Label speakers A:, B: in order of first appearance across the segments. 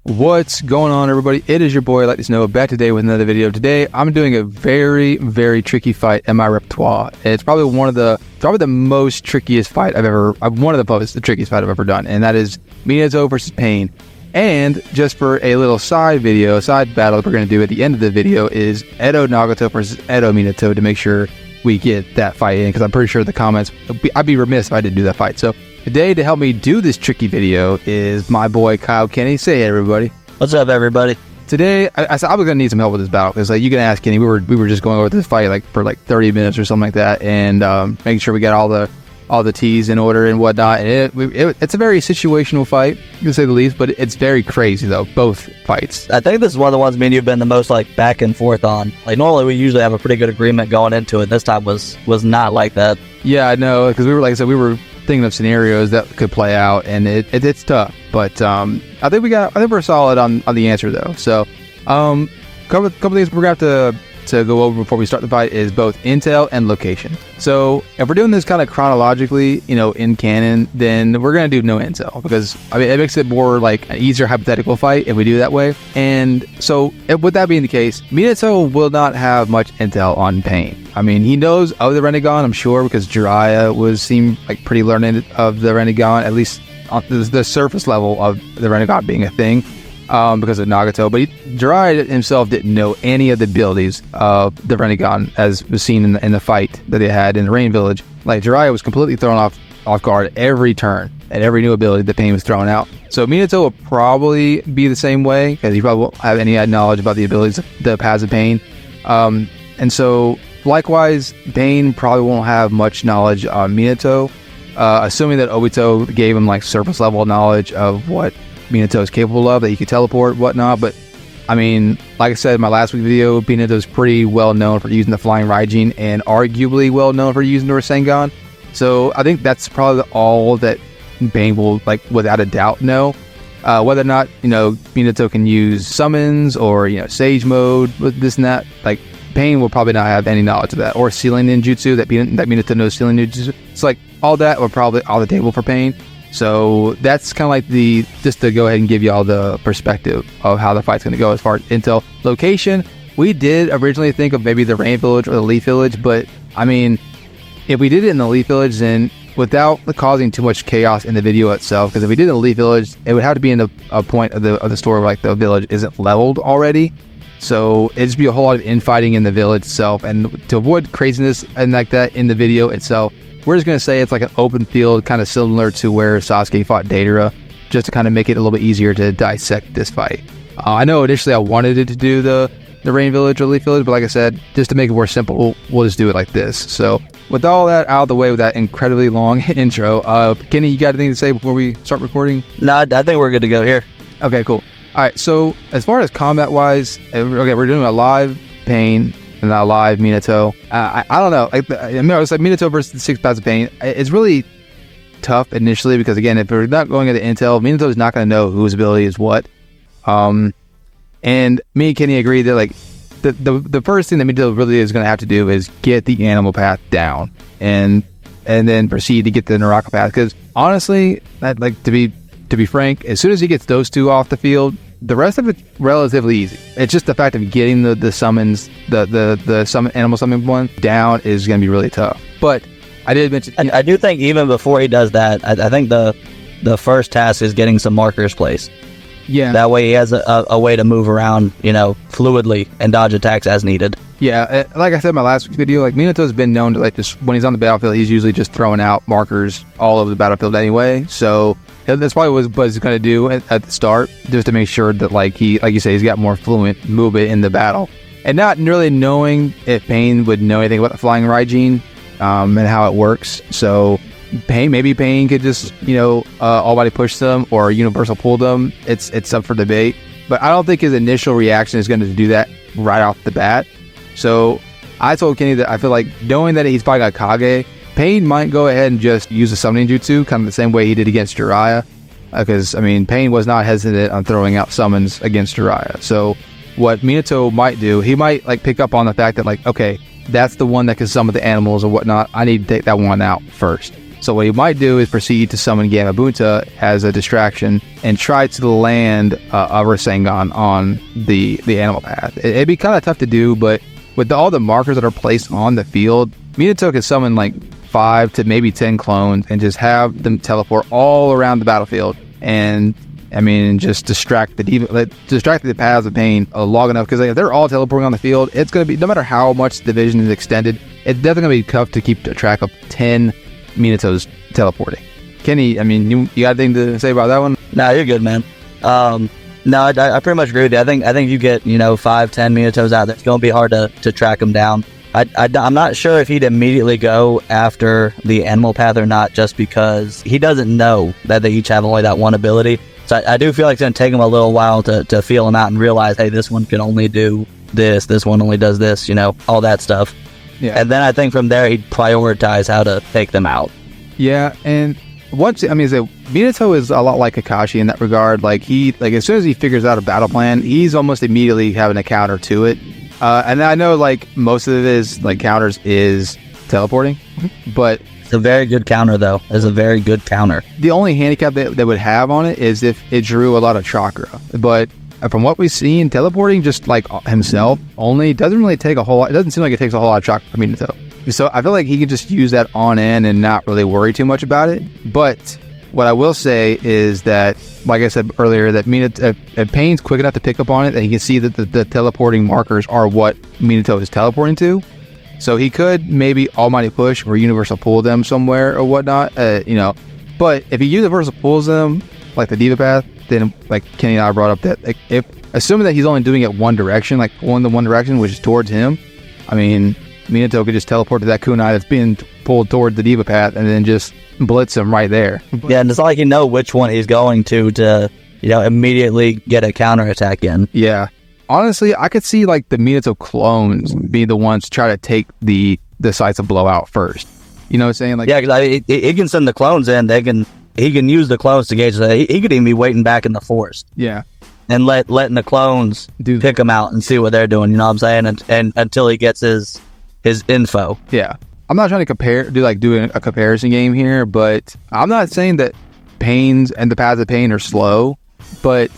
A: What's going on, everybody? It is your boy, Like This Know, back today with another video. Today, I'm doing a very, very tricky fight in my repertoire. It's probably the most trickiest fight the trickiest fight I've ever done, and that is Minato versus Pain. And just for a little side battle that we're going to do at the end of the video is Edo Nagato versus Edo Minato to make sure we get that fight in, because I'm pretty sure the comments, I'd be remiss if I didn't do that fight. So today, to help me do this tricky video is my boy Kyle Kenny. Say hey, everybody.
B: What's up, everybody?
A: Today, I said I was gonna need some help with this battle, because you can ask Kenny. We were just going over this fight for 30 minutes or something like that, and making sure we got all the T's in order and whatnot. And it's a very situational fight, to say the least, but it's very crazy though. Both fights.
B: I think this is one of the ones me and you've been the most back and forth on. Normally we usually have a pretty good agreement going into it. This time was not like that.
A: Yeah, I know, because we were thinking of scenarios that could play out, and it's tough, but I think we're solid on the answer though. So couple things we're gonna have to go over before we start the fight is both intel and location. So if we're doing this kind of chronologically, in canon, then we're gonna do no intel, because it makes it more like an easier hypothetical fight if we do it that way. And so with that being the case, Minato will not have much intel on Pain. He knows of the Rinnegan, I'm sure, because Jiraiya seemed like pretty learned of the Rinnegan, at least on the surface level of the Rinnegan being a thing, because of Nagato. But Jiraiya himself didn't know any of the abilities of the Rinnegan, as was seen in the fight that they had in the Rain Village. Jiraiya was completely thrown off guard every turn, and every new ability that Pain was throwing out. So Minato will probably be the same way, because he probably won't have any knowledge about the abilities the paths of Pain. And so likewise, Pain probably won't have much knowledge on Minato, assuming that Obito gave him surface level knowledge of what Minato is capable of, that he could teleport, whatnot. But like I said in my last week video, Minato is pretty well known for using the Flying Raijin, and arguably well known for using the Rasengan. So I think that's probably all that Pain will without a doubt know. Whether or not Minato can use summons or Sage mode with this and that, Pain will probably not have any knowledge of that, or Sealing Ninjutsu, that Minato knows Sealing Ninjutsu. It's all that were probably on the table for Pain. So that's kind of just to go ahead and give you all the perspective of how the fight's going to go as far as intel. Location, we did originally think of maybe the Rain Village or the Leaf Village, but if we did it in the Leaf Village, then without causing too much chaos in the video itself, because if we did it in the Leaf Village, it would have to be in a point of the story where the village isn't leveled already. So it'd just be a whole lot of infighting in the village itself, and to avoid craziness and that in the video itself, we're just going to say it's an open field, kind of similar to where Sasuke fought Deidara, just to kind of make it a little bit easier to dissect this fight. I know initially I wanted it to do the Rain Village or Leaf Village, but like I said, just to make it more simple, we'll just do it like this. So with all that out of the way, with that incredibly long intro, Kenny, you got anything to say before we start recording?
B: No, I think we're good to go here.
A: Okay, cool. All right, so as far as combat-wise, okay, we're doing a live Pain and a live Minato. I don't know. I was Minato versus the 6 paths of Pain. It's really tough initially, because again, if we're not going into intel, Minato is not going to know whose ability is what. And me and Kenny agree that the first thing that Minato really is going to have to do is get the animal path down, and then proceed to get the Naraka path. Because honestly, to be frank, as soon as he gets those two off the field, the rest of it's relatively easy. It's just the fact of getting the summons, the animal summon one down is going to be really tough. But I did mention,
B: I do think even before he does that, I think the first task is getting some markers placed.
A: Yeah.
B: That way he has a way to move around, fluidly and dodge attacks as needed.
A: Yeah, like I said in my last week's video, Minato's been known to just when he's on the battlefield, he's usually just throwing out markers all over the battlefield anyway. So that's probably what he's going to do at the start, just to make sure that he, like you say, he's got more fluent movement in the battle, and not really knowing if Pain would know anything about the Flying Raijin and how it works. So maybe Pain could just all body push them or universal pull them. It's up for debate, but I don't think his initial reaction is going to do that right off the bat. So I told Kenny that I feel like, knowing that he's fighting Akatsuki, Pain might go ahead and just use a summoning jutsu, kind of the same way he did against Jiraiya, because Pain was not hesitant on throwing out summons against Jiraiya. So what Minato might do, he might pick up on the fact that okay, that's the one that can summon the animals or whatnot, I need to take that one out first. So what he might do is proceed to summon Gamabunta as a distraction and try to land a Rasengan on the animal path. It'd be kind of tough to do, but with all the markers that are placed on the field, Minato can summon like 5 to maybe 10 clones and just have them teleport all around the battlefield and just distract the paths of pain long enough, because if they're all teleporting on the field, it's going to be, no matter how much the division is extended, it's definitely going to be tough to keep track of 10 Minatos teleporting. Kenny, you got anything to say about that one?
B: No, you're good, man. No, I pretty much agree with you. I think you get 5, 10 Minatos out there, it's going to be hard to track them down. I'm not sure if he'd immediately go after the animal path or not, just because he doesn't know that they each have only that one ability. So I do feel like it's going to take him a little while to feel him out and realize, hey, this one can only do this one only does this, all that stuff. Yeah. And then I think from there, he'd prioritize how to take them out.
A: Yeah, and Minato is a lot like Kakashi in that regard. Like, as soon as he figures out a battle plan, he's almost immediately having a counter to it. And I know, like, most of it is, like, counters is teleporting, but...
B: It's a very good counter, though. It's a very good counter.
A: The only handicap that would have on it is if it drew a lot of chakra. But from what we've seen, teleporting just, like, himself only doesn't really take a whole lot... It doesn't seem like it takes a whole lot of chakra for Minato. So I feel like he can just use that on end and not really worry too much about it. But what I will say is that, like I said earlier, that if Pain's quick enough to pick up on it, and he can see that the teleporting markers are what Minato is teleporting to. So he could maybe Almighty Push or Universal Pull them somewhere or whatnot, But if he Universal Pulls them, like the Diva Path, then, like Kenny and I brought up, that like, if assuming that he's only doing it one direction, like pulling the one direction, which is towards him, Minato could just teleport to that kunai that's being pulled toward the Diva Path and then just blitz him right there.
B: Yeah, and it's not like you know which one he's going to immediately get a counterattack in.
A: Yeah. Honestly, I could see like the Minato clones be the ones to try to take the sites of blowout first. You know what I'm saying? Like,
B: yeah, because he can send the clones in. He can use the clones to gauge. He could even be waiting back in the forest.
A: Yeah.
B: And letting the clones pick them out and see what they're doing. You know what I'm saying? And until he gets his info.
A: Yeah. I'm not trying to do a comparison game here, but I'm not saying that Pains and the Paths of Pain are slow, but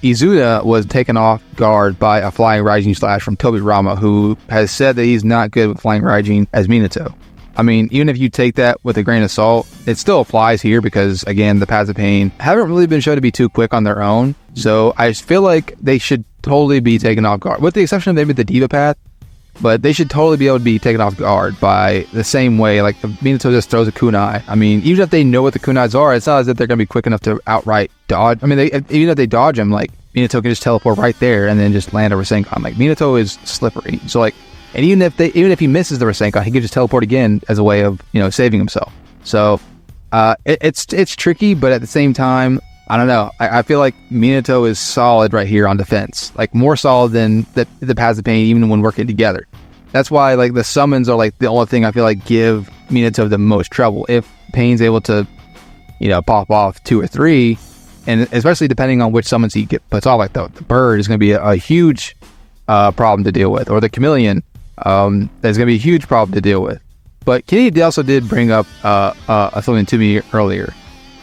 A: Izuda was taken off guard by a Flying Raijin slash from Tobirama, who has said that he's not good with Flying Raijin as Minato. Even if you take that with a grain of salt, it still applies here because, again, the Paths of Pain haven't really been shown to be too quick on their own. So I feel like they should totally be taken off guard, with the exception of maybe the Diva Path. But they should totally be able to be taken off guard by the same way, like the Minato just throws a kunai. Even if they know what the kunais are, it's not as if they're going to be quick enough to outright dodge. Even if they dodge him, like, Minato can just teleport right there and then just land a Rasengan. Like, Minato is slippery. So, like, and even if he misses the Rasengan, he can just teleport again as a way of, saving himself. So, it's tricky, but at the same time, I don't know. I feel like Minato is solid right here on defense. Like, more solid than the Paths of Pain, even when working together. That's why, like, the summons are, like, the only thing I feel like give Minato the most trouble. If Pain's able to, pop off 2 or 3, and especially depending on which summons he puts off, like the bird is going to be a huge problem to deal with, or the chameleon is going to be a huge problem to deal with. But Kenny also did bring up something to me earlier.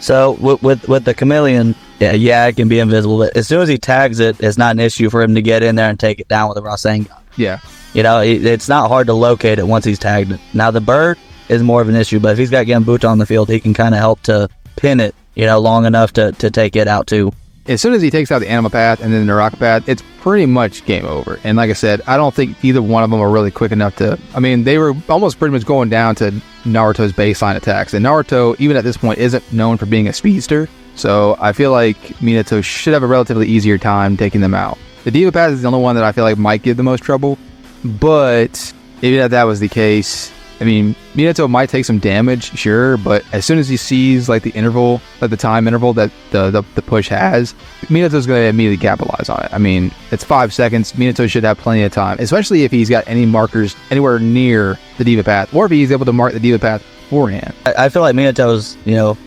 B: So with the chameleon, yeah, it can be invisible, but as soon as he tags it, it's not an issue for him to get in there and take it down with a Rasengan.
A: Yeah.
B: It's not hard to locate it once he's tagged it. Now the bird is more of an issue, but if he's got Gambuta on the field, he can kind of help to pin it, long enough to take it out too.
A: As soon as he takes out the Animal Path and then the Rock Path, it's pretty much game over. And like I said, I don't think either one of them are really quick enough to... they were almost pretty much going down to Naruto's baseline attacks. And Naruto, even at this point, isn't known for being a speedster. So I feel like Minato should have a relatively easier time taking them out. The Diva Path is the only one that I feel like might give the most trouble. But even if that was the case... Minato might take some damage, sure, but as soon as he sees, like, the interval, like the time interval that the push has, Minato's going to immediately capitalize on it. It's 5 seconds. Minato should have plenty of time, especially if he's got any markers anywhere near the Diva Path, or if he's able to mark the Diva Path beforehand.
B: I feel like Minato's,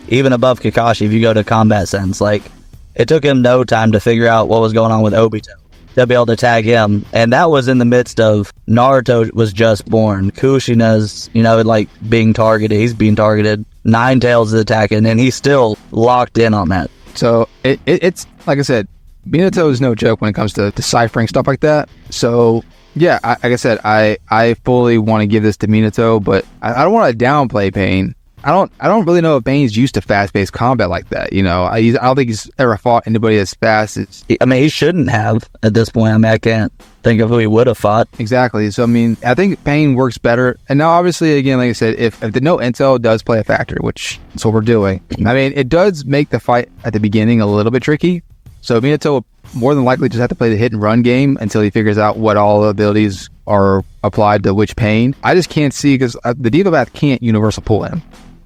B: even above Kakashi, if you go to combat sense, like, it took him no time to figure out what was going on with Obito. to be able to tag him. And that was in the midst of Naruto was just born. Kushina's, like being targeted. He's being targeted. Ninetales is attacking, and he's still locked in on that.
A: So it's like I said, Minato is no joke when it comes to deciphering stuff like that. So yeah, like I said, I fully want to give this to Minato, but I don't want to downplay Pain. I don't really know if Pain's used to fast-paced combat like that. I don't think he's ever fought anybody as fast as.
B: He shouldn't have at this point. I can't think of who he would have fought.
A: Exactly. So I think Pain works better. And now, obviously, again, like I said, if the no intel does play a factor, which is what we're doing. It does make the fight at the beginning a little bit tricky. So Minato will more than likely just have to play the hit and run game until he figures out what all the abilities are applied to which Pain. I just can't see because the Diva Path can't universal pull him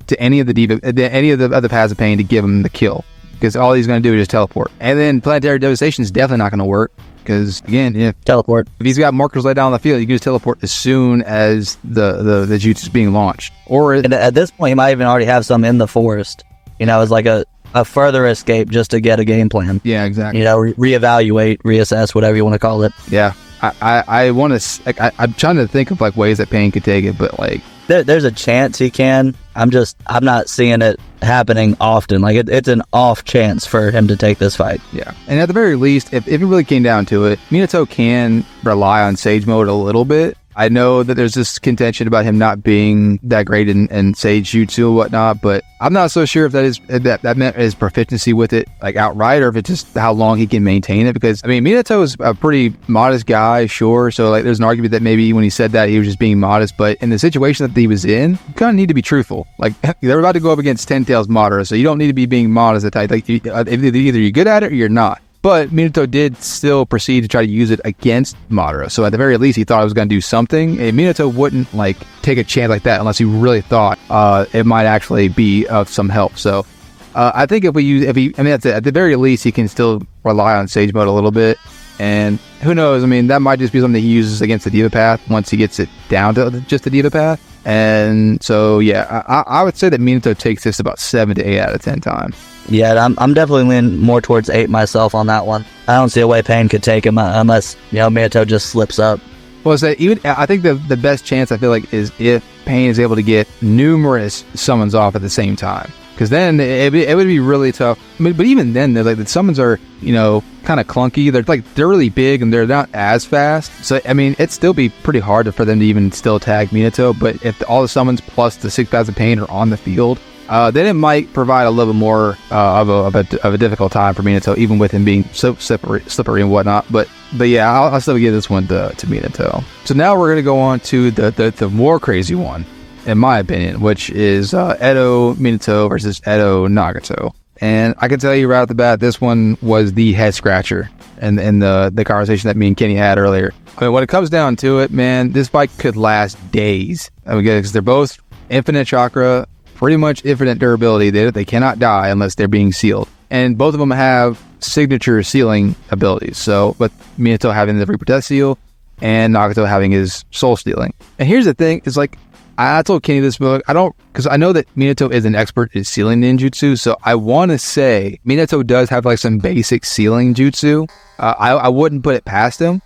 A: to any of the other paths of Pain to give him the kill, because all he's going to do is just teleport. And then Planetary Devastation is definitely not going to work because, again,
B: teleport.
A: If he's got markers laid down on the field, you can just teleport as soon as the jutsu is being launched.
B: And at this point, he might even already have some in the forest. As like a further escape just to get a game plan.
A: Yeah, exactly.
B: Reevaluate, reassess, whatever you want to call it.
A: Yeah, I want to. I'm trying to think of like ways that Pain could take it, but like.
B: There's a chance he can. I'm not seeing it happening often. Like it's an off chance for him to take this fight.
A: Yeah, and at the very least, if it really came down to it, Minato can rely on Sage Mode a little bit. I know that there's this contention about him not being that great in Sage Jutsu and whatnot, but I'm not so sure if that meant his proficiency with it like outright, or if it's just how long he can maintain it. Because Minato is a pretty modest guy, sure. So like, there's an argument that maybe when he said that he was just being modest, but in the situation that he was in, you kind of need to be truthful. Like they're about to go up against 10 Tails Madara, so you don't need to be being modest at tight. Like either you're good at it or you're not. But Minato did still proceed to try to use it against Madara. So at the very least, he thought it was going to do something. And Minato wouldn't like take a chance like that unless he really thought it might actually be of some help. So I think that's it. At the very least, he can still rely on Sage Mode a little bit. And who knows? That might just be something he uses against the Diva Path once he gets it down to just the Diva Path. And so, yeah, I would say that Minato takes this about 7 to 8 out of 10 times.
B: Yeah, I'm definitely leaning more towards 8 myself on that one. I don't see a way Pain could take him unless, Minato just slips up.
A: Well, so I think the best chance I feel like is if Pain is able to get numerous summons off at the same time. Because then it would be really tough. But even then, the summons are, kind of clunky. They're really big and they're not as fast. So, it'd still be pretty hard for them to even still tag Minato. But if all the summons plus the 6 paths of Pain are on the field, then it might provide a little bit more of a difficult time for Minato, even with him being so slippery and whatnot. But yeah, I'll still give this one to Minato. So now we're going to go on to the more crazy one, in my opinion, which is Edo Minato versus Edo Nagato. And I can tell you right off the bat, this one was the head scratcher in the conversation that me and Kenny had earlier. When it comes down to it, man, this fight could last days. Because they're both infinite chakra, pretty much infinite durability. They cannot die unless they're being sealed. And both of them have signature sealing abilities. So, with Minato having the Reaper Death Seal and Nagato having his soul stealing. And here's the thing, is like, I told Kenny this book, because I know that Minato is an expert at sealing ninjutsu, so I want to say Minato does have like some basic sealing jutsu. I wouldn't put it past him,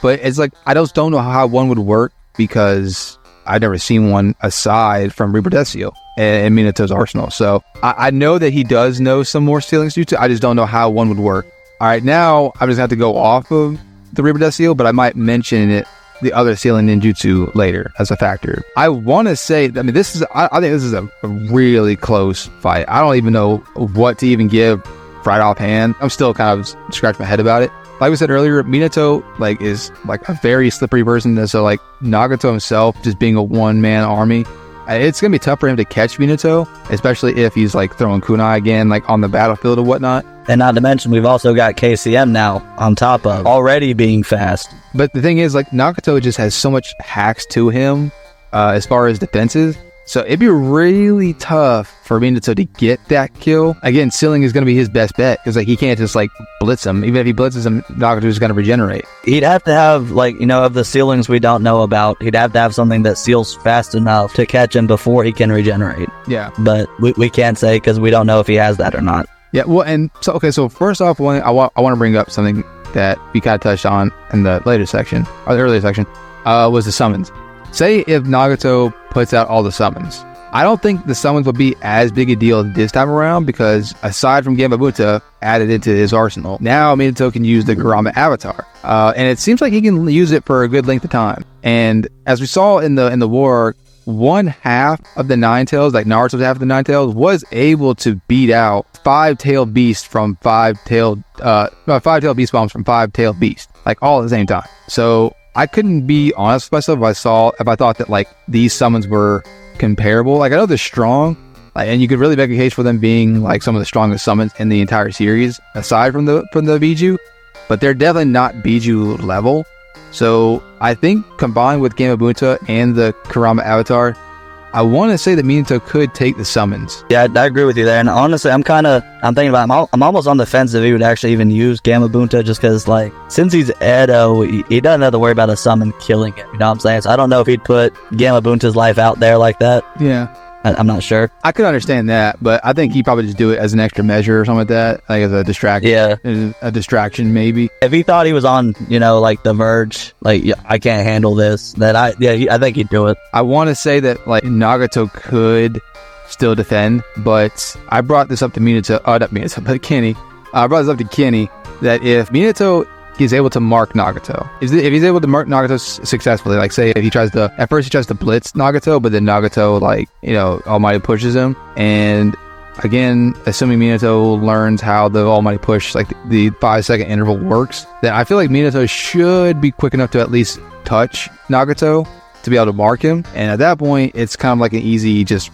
A: but it's like, I just don't know how one would work, because I've never seen one aside from Reaper Death Seal in Minato's arsenal. So I know that he does know some more sealing jutsu, I just don't know how one would work. Alright, now I'm just going to have to go off of the Reaper Death Seal, but I might mention the other sealing ninjutsu later as a factor. I want to say, I think this is a really close fight. I don't even know what to even give right offhand. I'm still kind of scratching my head about it. Like we said earlier, Minato is a very slippery person. So Nagato himself just being a one-man army, it's gonna be tough for him to catch Minato, especially if he's throwing kunai again on the battlefield or whatnot.
B: And not to mention, we've also got KCM now on top of already being fast.
A: But the thing is, Nagato just has so much hacks to him as far as defenses. So it'd be really tough for Minato to get that kill. Again, sealing is going to be his best bet, because he can't just blitz him. Even if he blitzes him, Nagato is going to regenerate.
B: He'd have to have of the ceilings we don't know about, he'd have to have something that seals fast enough to catch him before he can regenerate.
A: Yeah.
B: But we can't say, because we don't know if he has that or not.
A: Yeah, well, and so first off, I want to bring up something that we kind of touched on in the later section, or the earlier section, was the summons. Say if Nagato puts out all the summons, I don't think the summons will be as big a deal this time around, because aside from Gamabunta added into his arsenal, now Minato can use the Kurama avatar, and it seems like he can use it for a good length of time. And as we saw in the war, one half of the Nine Tails, like Naruto's half of the Nine Tails, was able to beat out five-tailed beasts from five-tailed beast bombs from five-tailed beast, like all at the same time. So I couldn't be honest with myself if I thought that like these summons were comparable. Like I know they're strong, like, and you could really make a case for them being like some of the strongest summons in the entire series, aside from the Biju, but they're definitely not Biju level. So I think combined with Gamabunta and the Kurama avatar, I want to say that Minato could take the summons.
B: Yeah, I agree with you there. And honestly, I'm thinking about, I'm almost on the fence if he would actually even use Gamabunta, just because, like, since he's Edo, he doesn't have to worry about a summon killing him. You know what I'm saying? So I don't know if he'd put Gamabunta's life out there like that.
A: Yeah.
B: I'm not sure.
A: I could understand that, but I think he'd probably just do it as an extra measure or something like that, like as a distraction.
B: Yeah.
A: A distraction, maybe.
B: If he thought he was on, like the verge, like, I can't handle this, then I think he'd do it.
A: I want to say that, like, Nagato could still defend, but I brought this up to Minato, not Minato, but Kenny. I brought this up to Kenny, that if Minato is able to mark Nagato, if he's able to mark Nagato successfully, like say if he tries to, at first he tries to blitz Nagato, but then Nagato, like, Almighty pushes him, and again, assuming Minato learns how the Almighty push, like the 5-second interval works, then I feel like Minato should be quick enough to at least touch Nagato to be able to mark him, and at that point, it's kind of like an easy just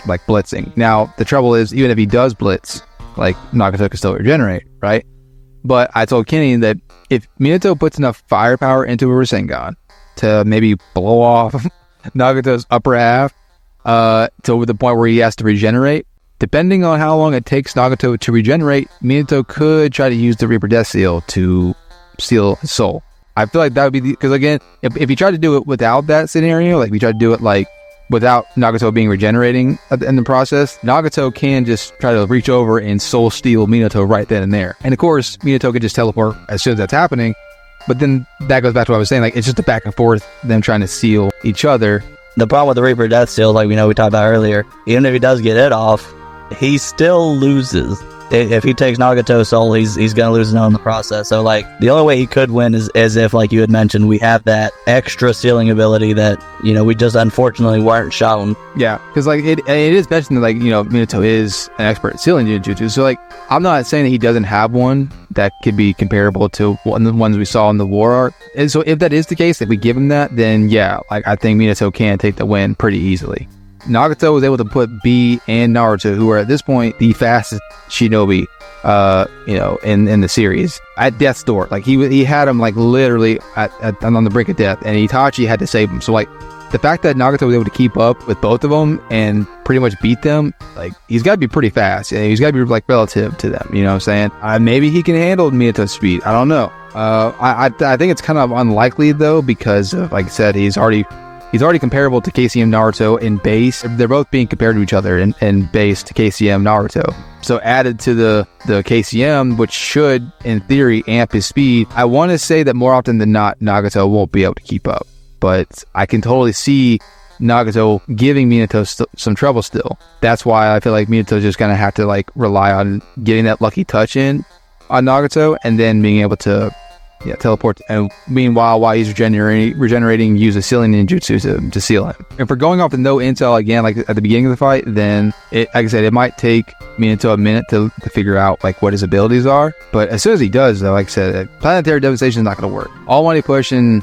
A: like blitzing. Now, the trouble is, even if he does blitz, like, Nagato can still regenerate, right? But I told Kenny that if Minato puts enough firepower into a Rasengan to maybe blow off Nagato's upper half to the point where he has to regenerate, depending on how long it takes Nagato to regenerate, Minato could try to use the Reaper Death Seal to steal his soul. I feel like that would be because again, if he tried to do it without that scenario, like if he tried to do it like without Nagato being regenerating in the process, Nagato can just try to reach over and soul steal Minato right then and there. And of course, Minato could just teleport as soon as that's happening. But then that goes back to what I was saying, like it's just a back and forth, them trying to seal each other.
B: The problem with the Reaper Death Seal, like we talked about earlier, even if he does get it off, he still loses. If he takes Nagato's soul, he's gonna lose it in the process. So like the only way he could win is as if, like you had mentioned, we have that extra sealing ability that we just unfortunately weren't shown.
A: Yeah, because like it is mentioned that, like, Minato is an expert at sealing Jutsu. So like I'm not saying that he doesn't have one that could be comparable to one of the ones we saw in the war arc. And so if that is the case, if we give him that, then yeah, like I think Minato can take the win pretty easily. Nagato was able to put B and Naruto, who are at this point the fastest shinobi, in the series, at death's door. Like he had him like literally on the brink of death, and Itachi had to save him. So like the fact that Nagato was able to keep up with both of them and pretty much beat them, like he's got to be pretty fast, and he's got to be like relative to them. You know what I'm saying? Maybe he can handle Minato's speed. I don't know. I think it's kind of unlikely though, because like I said, he's already comparable to KCM Naruto in base. They're both being compared to each other in base to KCM Naruto. So added to the KCM, which should, in theory, amp his speed, I want to say that more often than not, Nagato won't be able to keep up. But I can totally see Nagato giving Minato some trouble still. That's why I feel like Minato's just going to have to like rely on getting that lucky touch in on Nagato, and then being able to teleport, and meanwhile, while he's regenerating, use a sealing ninjutsu to seal him. If we're going off with no intel again, like at the beginning of the fight, then like I said, it might take Minato a minute to figure out like what his abilities are. But as soon as he does, though, like I said, planetary devastation is not going to work. Almighty push and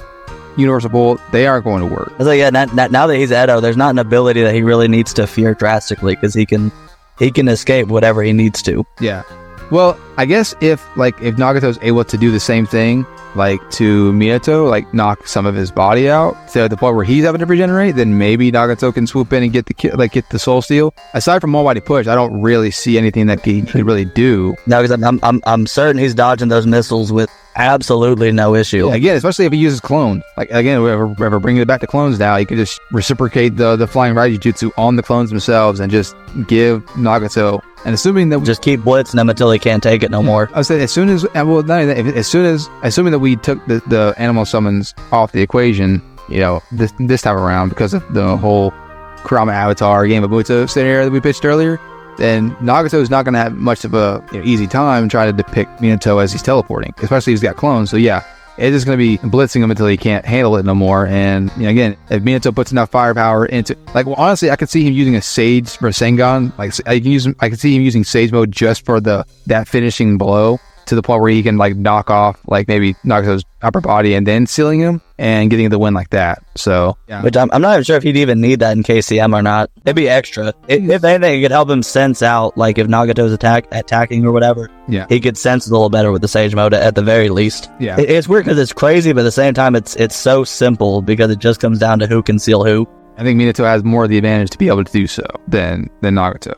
A: universal bolt, they aren't going to work.
B: So yeah, now that he's Edo, there's not an ability that he really needs to fear drastically, because he can escape whatever he needs to.
A: Yeah. Well, I guess if Nagato's able to do the same thing, like to Minato, like knock some of his body out, so at the point where he's having to regenerate, then maybe Nagato can swoop in and get the soul steal. Aside from Almighty push, I don't really see anything that he could really do.
B: No, because I'm certain he's dodging those missiles with absolutely no issue.
A: Yeah, again, especially if he uses clone. Like again, we're bringing it back to clones now. You can just reciprocate the flying Raijutsu on the clones themselves and just give Nagato And assuming that
B: just keep blitzing him until he can't take it no more.
A: I said as soon as assuming that we took the animal summons off the equation, you know, this time around because of the whole Kurama Avatar Game of Muto scenario that we pitched earlier, then Nagato is not going to have much of a easy time trying to depict Minato as he's teleporting, especially if he's got clones. So yeah, it's just going to be blitzing him until he can't handle it no more. And again, if Minato puts enough firepower into, like, well, honestly, I could see him using a Sage for Sengon. Like, I could see him using Sage mode just for that finishing blow, to the point where he can like knock off like maybe Nagato's upper body and then sealing him and getting the win like that. So yeah.
B: Which I'm not even sure if he'd even need that in KCM or not. It'd be extra. If anything, it could help him sense out, like if Nagato's attacking or whatever.
A: Yeah,
B: he could sense a little better with the Sage mode at the very least.
A: Yeah,
B: it's weird because it's crazy, but at the same time, it's so simple because it just comes down to who can seal who.
A: I think Minato has more of the advantage to be able to do so than Nagato.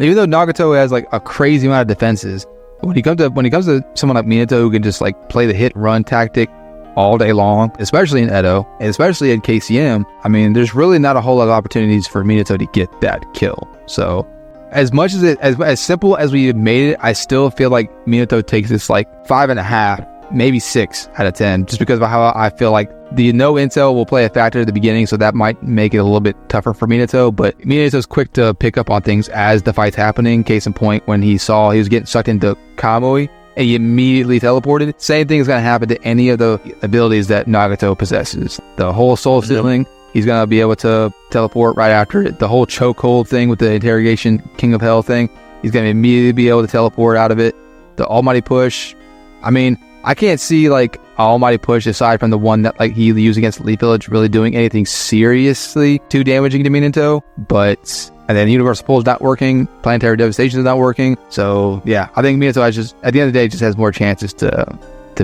A: Even though Nagato has like a crazy amount of defenses, when he comes to someone like Minato who can just like play the hit and run tactic all day long, especially in Edo and especially in KCM, I mean, there's really not a whole lot of opportunities for Minato to get that kill. So as much as as simple as we made it, I still feel like Minato takes this like 5.5, maybe 6 out of 10, just because of how I feel like the no intel will play a factor at the beginning, so that might make it a little bit tougher for Minato. But Minato's quick to pick up on things as the fight's happening. Case in point, when he saw he was getting sucked into Kamui and he immediately teleported. Same thing is going to happen to any of the abilities that Nagato possesses. The whole soul stealing, he's going to be able to teleport right after it. The whole chokehold thing with the interrogation King of Hell thing, he's going to immediately be able to teleport out of it. The Almighty Push, I mean, I can't see like Almighty Push aside from the one that like he used against Leaf Village really doing anything seriously too damaging to Minato. But and then Universal Pull is not working, Planetary Devastation is not working. So yeah, I think Minato has just, at the end of the day, just has more chances to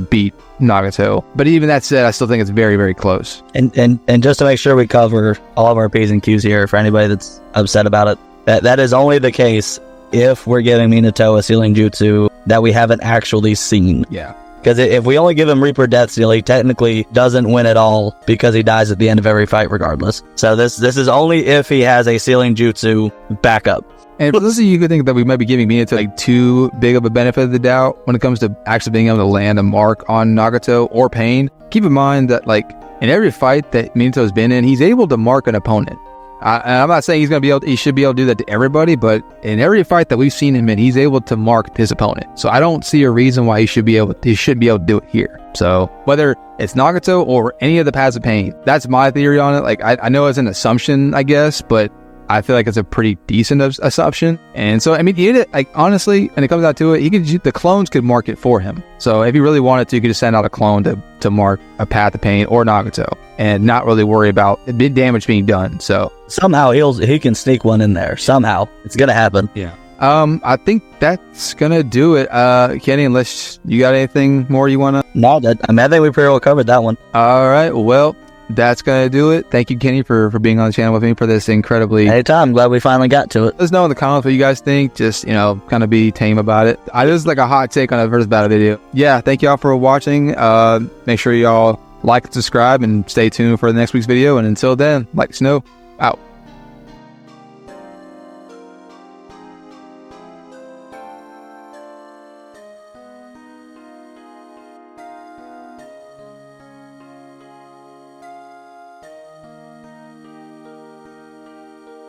A: beat Nagato. But even that said, I still think it's very, very close.
B: And just to make sure we cover all of our P's and Q's here for anybody that's upset about it, that is only the case if we're giving Minato a sealing jutsu that we haven't actually seen.
A: Yeah.
B: Because if we only give him Reaper Death Seal, he technically doesn't win at all because he dies at the end of every fight regardless. So this is only if he has a sealing jutsu backup.
A: And for this, you could think that we might be giving Minato like too big of a benefit of the doubt when it comes to actually being able to land a mark on Nagato or Pain. Keep in mind that like in every fight that Minato's been in, he's able to mark an opponent. I'm not saying he should be able to do that to everybody, but in every fight that we've seen him in, he's able to mark his opponent. So I don't see a reason why he should be able to do it here. So whether it's Nagato or any of the paths of Pain, that's my theory on it. Like I know it's an assumption, I guess, but I feel like it's a pretty decent assumption. And so, I mean, like honestly, when it comes out to it, the clones could mark it for him. So if he really wanted to, he could just send out a clone to mark a Path of Pain or Nagato and not really worry about the damage being done. So
B: somehow he can sneak one in there. Somehow it's gonna happen.
A: Yeah. I think that's gonna do it. Kenny, unless you got anything more you wanna?
B: No, I think we pretty well covered that one.
A: All right. Well, that's gonna do it. Thank you, Kenny, for being on the channel with me for this incredibly.
B: Anytime. I'm glad we finally got to it.
A: Let us know in the comments what you guys think. Just kind of be tame about it. This is like a hot take on a versus battle video. Yeah. Thank y'all for watching. Make sure y'all like and subscribe and stay tuned for the next week's video. And until then, like Snow out.